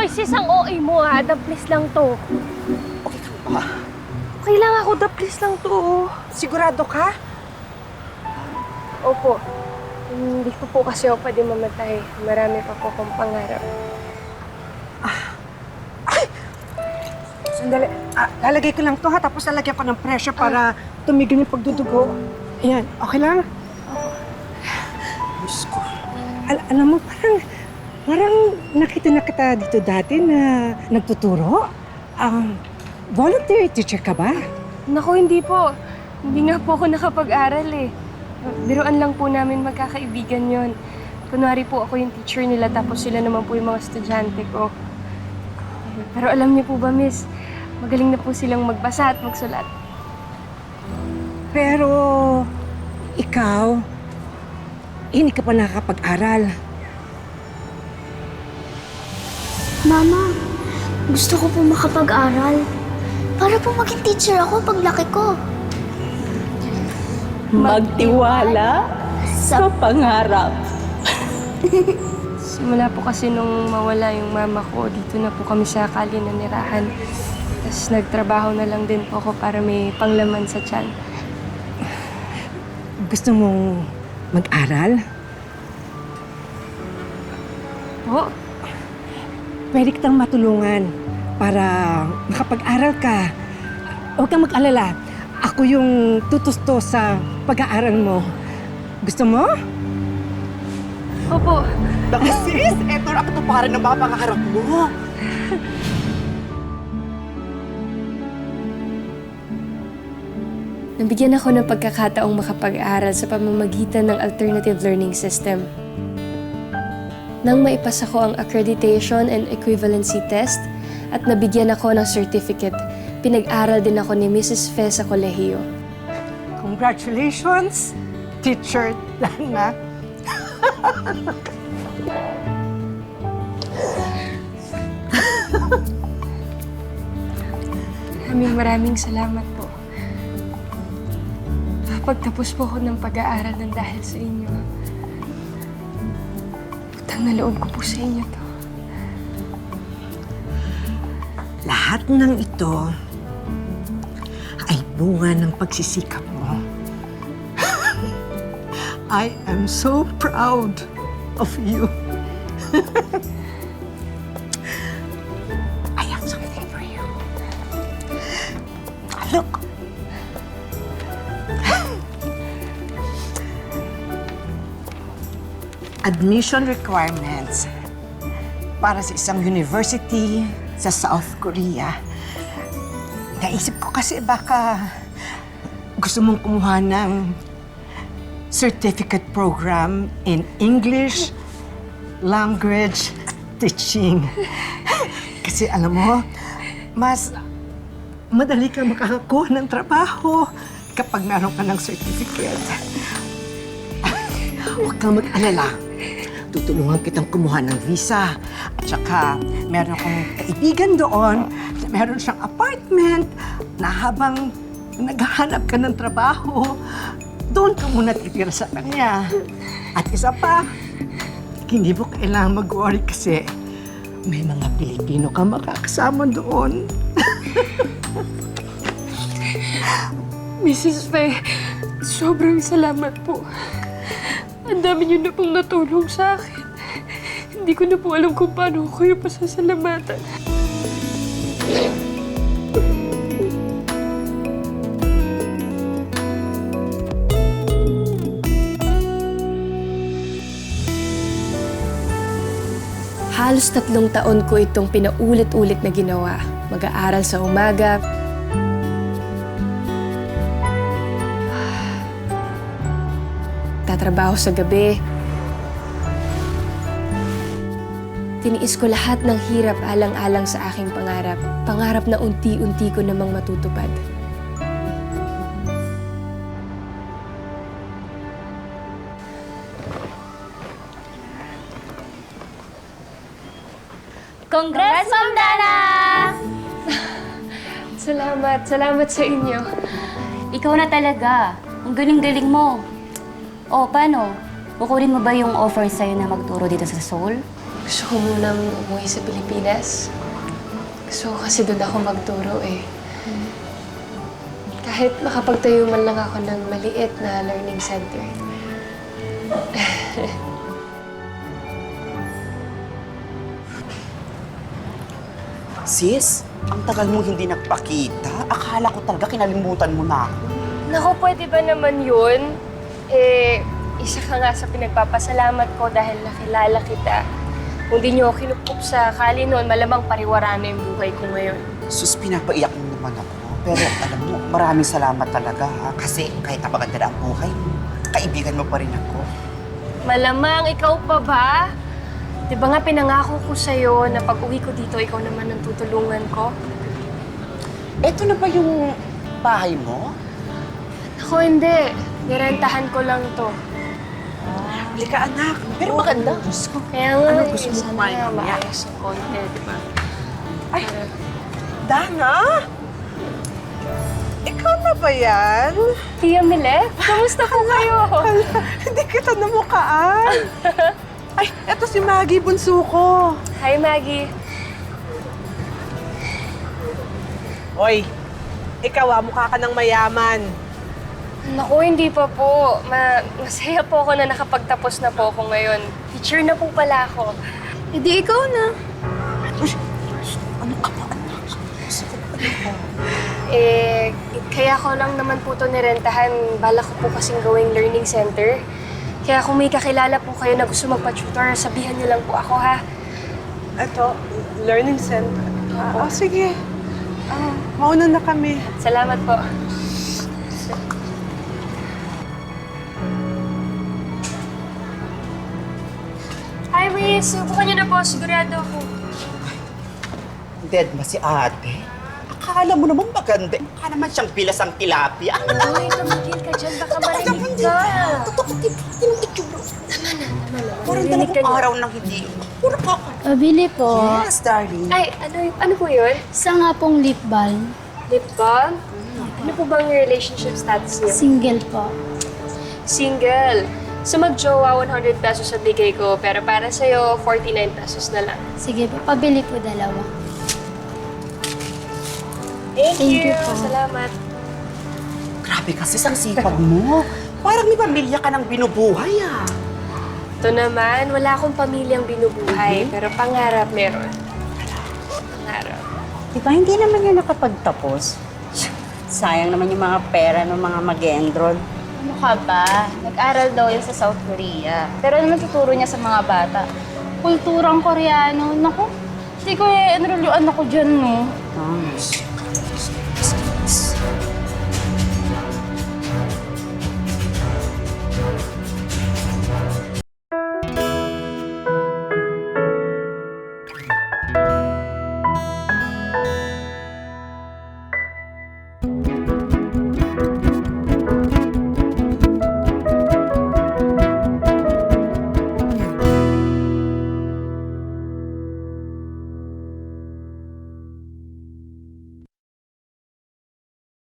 Moises, ang OA mo ha. Daplis lang to. Okay ka ba? Okay lang ako, daplis lang to. Sigurado ka? Opo. Hindi ko po kasi ako pwede mamatay. Marami pa po akong pangarap. Sandali. Lalagay ko lang to ha, tapos lalagyan ko ng pressure para tumigil yung pagdudugo. Ayan, okay lang? Diyos ko. Alam mo, parang nakita na kita dito dati na nagtuturo. Voluntary teacher ka ba? Naku, hindi po. Hindi nga po ako nakapag-aral eh. Biruan lang po namin magkakaibigan yon. Kunwari po ako yung teacher nila tapos sila naman po yung mga estudyante ko. Pero alam niyo po ba, miss, magaling na po silang magbasa at magsulat. Pero ikaw, hindi ka pa nakakapag-aral. Mama, gusto ko po makapag-aral. Para po maging teacher ako paglaki ko. Magtiwala sa pangarap. Simula po kasi nung mawala yung mama ko, dito na po kami sa Kali nanirahan. Tapos nagtrabaho na lang din po ako para may panglaman sa tiyan. Gusto mong mag-aral? Po? Pwede kitang matulungan para makapag-aral ka. Huwag kang mag-alala. Ako yung tutusto sa pag-aaral mo. Gusto mo? Opo. Naku sis, eto na katuparan ng mga pangarap mo. Nabigyan ako ng pagkakataong makapag-aral sa pamamagitan ng alternative learning system. Nang maipasa ko ang accreditation and equivalency test at nabigyan ako ng certificate, pinag-aral din ako ni Mrs. Fe sa kolehiyo. Congratulations, Teacher Dana. Maraming salamat po. Pagtapos po ako ng pag-aaral ng dahil sa inyo. Utang na loob ko po sa inyo to. Lahat ng ito ay bunga ng pagsisikap mo. I am so proud of you. I have something for you. Look. Admission requirements para sa isang university sa South Korea. Naisip ko kasi baka gusto mong kumuha ng certificate program in English language teaching. Kasi alam mo, mas madali kang makakakuha ng trabaho kapag meron ka ng certificate. Huwag kang mag-alala. Tutulungan kitang kumuha ng visa. At saka, meron akong kaibigan doon na meron siyang apartment na habang naghahanap ka ng trabaho, doon ka muna titira sa kanya. At isa pa, hindi mo kailangan mag-worry kasi may mga Pilipino ka makakasama doon. Mrs. Fe, sobrang salamat po. Ang dami niyo na pong natulong sa akin. Hindi ko na po alam kung paano ko kayo pasasalamatan. Halos 3 taon ko itong pinaulit-ulit na ginawa. Mag-aaral sa umaga, tatrabaho sa gabi. Tiniis ko lahat ng hirap alang-alang sa aking pangarap. Pangarap na unti-unti ko namang matutupad. Congrats, Ma'am Dana! Salamat sa inyo. Ikaw na talaga. Ang galing-galing mo. O, paano? Kukunin mo ba yung offer sa'yo na magturo dito sa Seoul? Gusto ko munang umuwi sa Pilipinas. Gusto ko kasi doon ako magturo eh. Kahit makapagtayo man lang ako ng maliit na learning center. Sis, ang tagal mo hindi nagpakita. Akala ko talaga kinalimutan mo na ako. Naku, pwede ba naman yun? Isa ka nga sa pinagpapasalamat ko dahil nakilala kita. Kung di niyo ako kinukup sa kali noon, malamang pariwara na yung buhay ko ngayon. Sus, pinapaiyak mo naman ako. Pero alam mo, maraming salamat talaga ha. Kasi kahit napaganda na ang buhay mo, kaibigan mo pa rin ako. Malamang, ikaw pa ba? Di ba nga pinangako ko sa'yo na pag uwi ko dito, ikaw naman ang tutulungan ko? Eto na ba yung bahay mo? Ako hindi. Nirentahan ko lang to. Halika, anak. Pero maganda. Kaya nga, Ano gusto mo sana kumain nga mamaya? maayos ng konti, di ba? Ay, Dana? Ikaw na ba yan? Tia Milet, kamusta po kayo? Hindi kita namukaan. Ay, eto si Maggie, bunso ko. Hi, Maggie. Hoy, ikaw mukha ka ng mayaman. Naku, hindi pa po. Masaya po ako na nakapagtapos na po ako ngayon. Teacher na po pala ako. E di ikaw na. Ano ka ba, anak? Kaya ko lang naman po ito nirentahan. Balak ko po kasing gawing learning center. Kaya kung may kakilala po kayo na gusto magpa-tutor, sabihan niyo lang po ako, ha? Ito, learning center. Sige. Mauna na kami. Salamat po. Hi, Miss. Subukan niyo na po. Sigurado ako. Dead ba si ate? Akala mo naman maganda. Akala naman siyang bilas ang tilapia. Uy, tumigil ka dyan. Baka marinig ka. Totoo, tinong itsura. Tama na. Parang Marinig ka dalawang niya. araw nang hindi. Puro ka. Pabili po. Yes, darling. Ay, ano po yun? Isa nga pong lip balm. Lip balm? Ano po bang relationship status niyo? Single po. Single. So mag-jowa, 100 pesos sa bigay ko, pero para sa'yo, 49 pesos na lang. Sige po, pabili po dalawa. Thank you you. po. Salamat. Grabe kasi ang sipag mo. Parang may pamilya ka ng binubuhay ah. Ito naman, wala akong pamilyang binubuhay, pero pangarap meron. Pangarap. Di ba hindi naman yan nakapagtapos? Sayang naman yung mga pera ng mga mag-enroll. Ano ka ba? Nag-aral daw yan sa South Korea. Pero ano tuturo niya sa mga bata? Kulturang Koreano. Naku, hindi ko i-enroll yung anak ko dyan, no? Ah,